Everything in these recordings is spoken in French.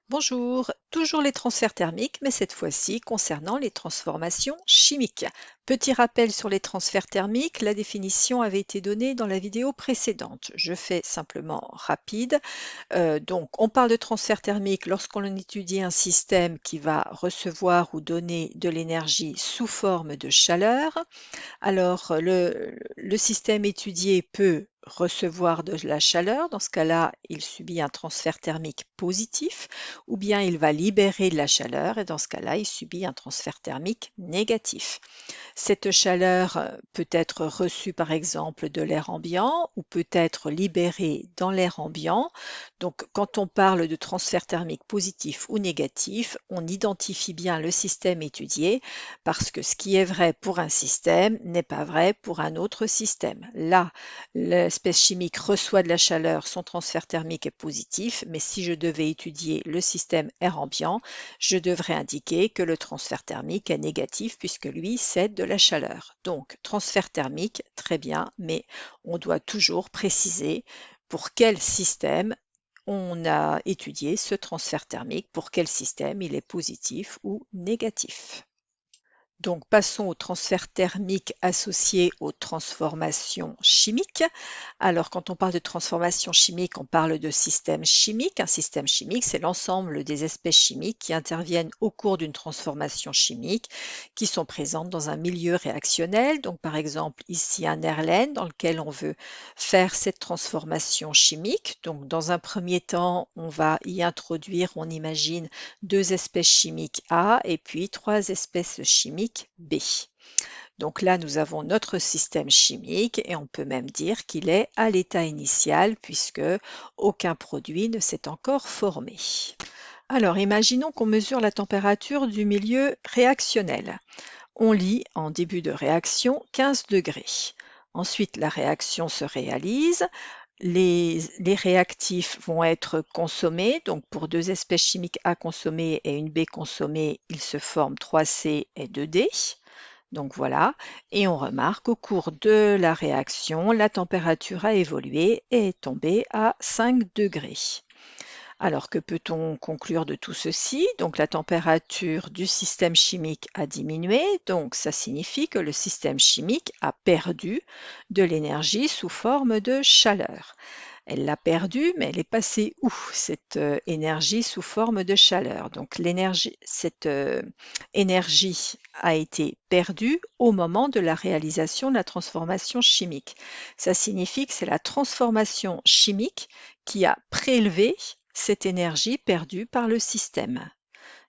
Bonjour, toujours les transferts thermiques, mais cette fois-ci concernant les transformations chimiques. Petit rappel sur les transferts thermiques, la définition avait été donnée dans la vidéo précédente. Je fais simplement rapide. Donc, on parle de transfert thermique lorsqu'on étudie un système qui va recevoir ou donner de l'énergie sous forme de chaleur. Alors, le système étudié peut recevoir de la chaleur. Dans ce cas-là, il subit un transfert thermique positif, ou bien il va libérer de la chaleur, et dans ce cas-là, il subit un transfert thermique négatif. Cette chaleur peut être reçue par exemple de l'air ambiant ou peut être libérée dans l'air ambiant. Donc quand on parle de transfert thermique positif ou négatif, on identifie bien le système étudié parce que ce qui est vrai pour un système n'est pas vrai pour un autre système. Là, l'espèce chimique reçoit de la chaleur, son transfert thermique est positif, mais si je devais étudier le système air ambiant, je devrais indiquer que le transfert thermique est négatif puisque lui cède de la chaleur. Donc, transfert thermique, très bien, mais on doit toujours préciser pour quel système on a étudié ce transfert thermique, pour quel système il est positif ou négatif. Donc, passons au transfert thermique associé aux transformations chimiques. Alors, quand on parle de transformation chimique, on parle de système chimique. Un système chimique, c'est l'ensemble des espèces chimiques qui interviennent au cours d'une transformation chimique, qui sont présentes dans un milieu réactionnel. Donc, par exemple, ici, un Erlen dans lequel on veut faire cette transformation chimique. Donc, dans un premier temps, on va y introduire, on imagine, deux espèces chimiques A et puis trois espèces chimiques B. Donc là, nous avons notre système chimique et on peut même dire qu'il est à l'état initial puisque aucun produit ne s'est encore formé. Alors, imaginons qu'on mesure la température du milieu réactionnel. On lit en début de réaction 15 degrés. Ensuite, la réaction se réalise. Les réactifs vont être consommés. Donc, pour deux espèces chimiques A consommées et une B consommée, il se forme 3C et 2D. Donc voilà, et on remarque qu'au cours de la réaction, la température a évolué et est tombée à 5 degrés. Alors que peut-on conclure de tout ceci? Donc la température du système chimique a diminué, donc ça signifie que le système chimique a perdu de l'énergie sous forme de chaleur. Elle l'a perdue, mais elle est passée où cette énergie sous forme de chaleur? Donc cette énergie a été perdue au moment de la réalisation de la transformation chimique. Ça signifie que c'est la transformation chimique qui a prélevé cette énergie perdue par le système.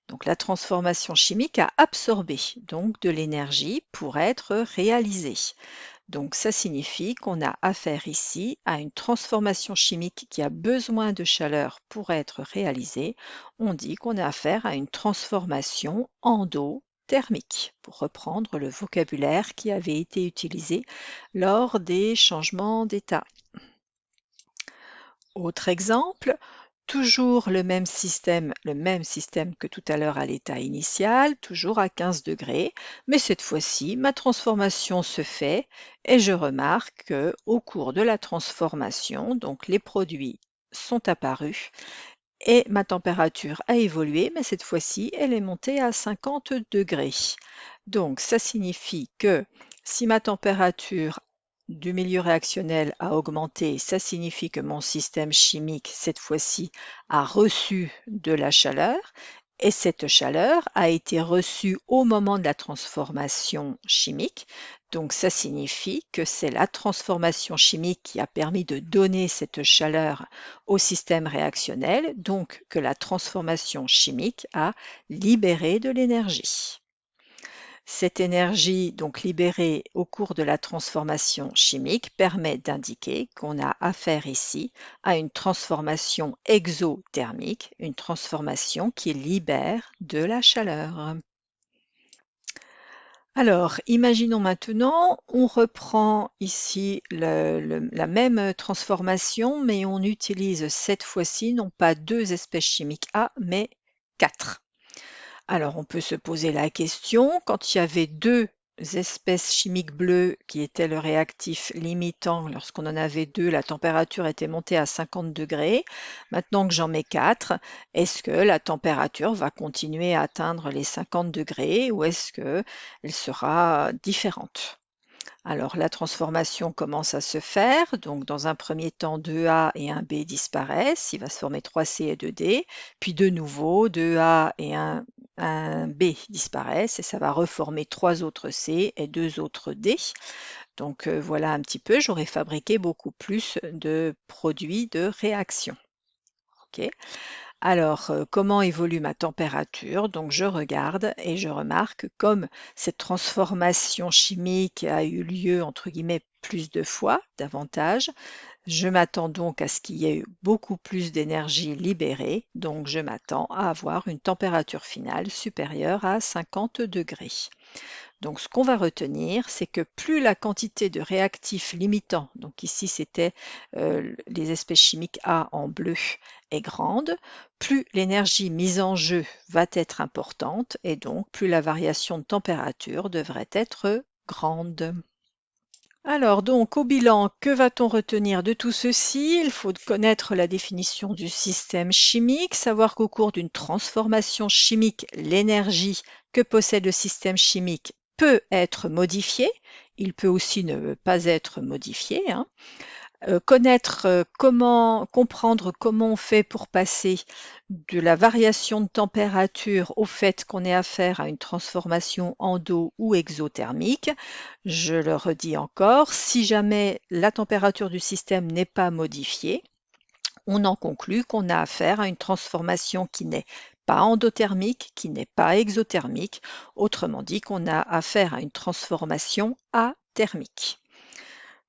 Donc la transformation chimique a absorbé donc de l'énergie pour être réalisée. Donc ça signifie qu'on a affaire ici à une transformation chimique qui a besoin de chaleur pour être réalisée. On dit qu'on a affaire à une transformation endothermique, pour reprendre le vocabulaire qui avait été utilisé lors des changements d'état. Autre exemple, toujours le même système que tout à l'heure à l'état initial, toujours à 15 degrés, mais cette fois-ci, ma transformation se fait et je remarque que au cours de la transformation, donc les produits sont apparus et ma température a évolué, mais cette fois-ci, elle est montée à 50 degrés. Donc, ça signifie que si ma température du milieu réactionnel a augmenté, ça signifie que mon système chimique, cette fois-ci, a reçu de la chaleur et cette chaleur a été reçue au moment de la transformation chimique. Donc, ça signifie que c'est la transformation chimique qui a permis de donner cette chaleur au système réactionnel, donc que la transformation chimique a libéré de l'énergie. Cette énergie donc libérée au cours de la transformation chimique permet d'indiquer qu'on a affaire ici à une transformation exothermique, une transformation qui libère de la chaleur. Alors, imaginons maintenant, on reprend ici la même transformation, mais on utilise cette fois-ci non pas deux espèces chimiques A, mais quatre. Alors, on peut se poser la question, quand il y avait deux espèces chimiques bleues qui étaient le réactif limitant. Lorsqu'on en avait 2, la température était montée à 50 degrés. Maintenant que j'en mets 4, est-ce que la température va continuer à atteindre les 50 degrés ou est-ce qu'elle sera différente? Alors la transformation commence à se faire, donc dans un premier temps 2A et 1B disparaissent, il va se former 3C et 2D, puis de nouveau 2A et 1B disparaissent et ça va reformer 3 autres C et 2 autres D. Donc voilà un petit peu, j'aurais fabriqué beaucoup plus de produits de réaction. Ok. Alors, comment évolue ma température? Donc je regarde et je remarque comme cette transformation chimique a eu lieu entre guillemets plus de fois, davantage, je m'attends donc à ce qu'il y ait eu beaucoup plus d'énergie libérée, donc je m'attends à avoir une température finale supérieure à 50 degrés. Donc ce qu'on va retenir, c'est que plus la quantité de réactifs limitants, donc ici c'était les espèces chimiques A en bleu, est grande, plus l'énergie mise en jeu va être importante et donc plus la variation de température devrait être grande. Alors donc au bilan, que va-t-on retenir de tout ceci? Il faut connaître la définition du système chimique, savoir qu'au cours d'une transformation chimique, l'énergie que possède le système chimique peut être modifiée. Il peut aussi ne pas être modifié, hein. Connaître comprendre comment on fait pour passer de la variation de température au fait qu'on ait affaire à une transformation endo ou exothermique. Je le redis encore, si jamais la température du système n'est pas modifiée, on en conclut qu'on a affaire à une transformation qui n'est pas endothermique, qui n'est pas exothermique, autrement dit qu'on a affaire à une transformation athermique.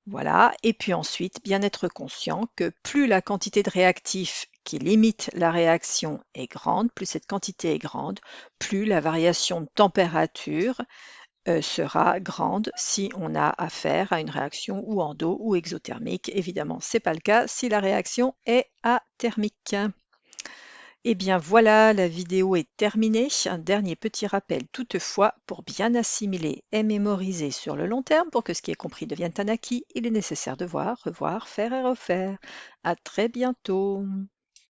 Voilà, et puis ensuite, bien être conscient que plus la quantité de réactifs qui limite la réaction est grande, plus cette quantité est grande, plus la variation de température sera grande si on a affaire à une réaction ou endo ou exothermique. Évidemment, ce n'est pas le cas si la réaction est athermique. Eh bien voilà, la vidéo est terminée. Un dernier petit rappel toutefois, pour bien assimiler et mémoriser sur le long terme, pour que ce qui est compris devienne un acquis, il est nécessaire de voir, revoir, faire et refaire. À très bientôt.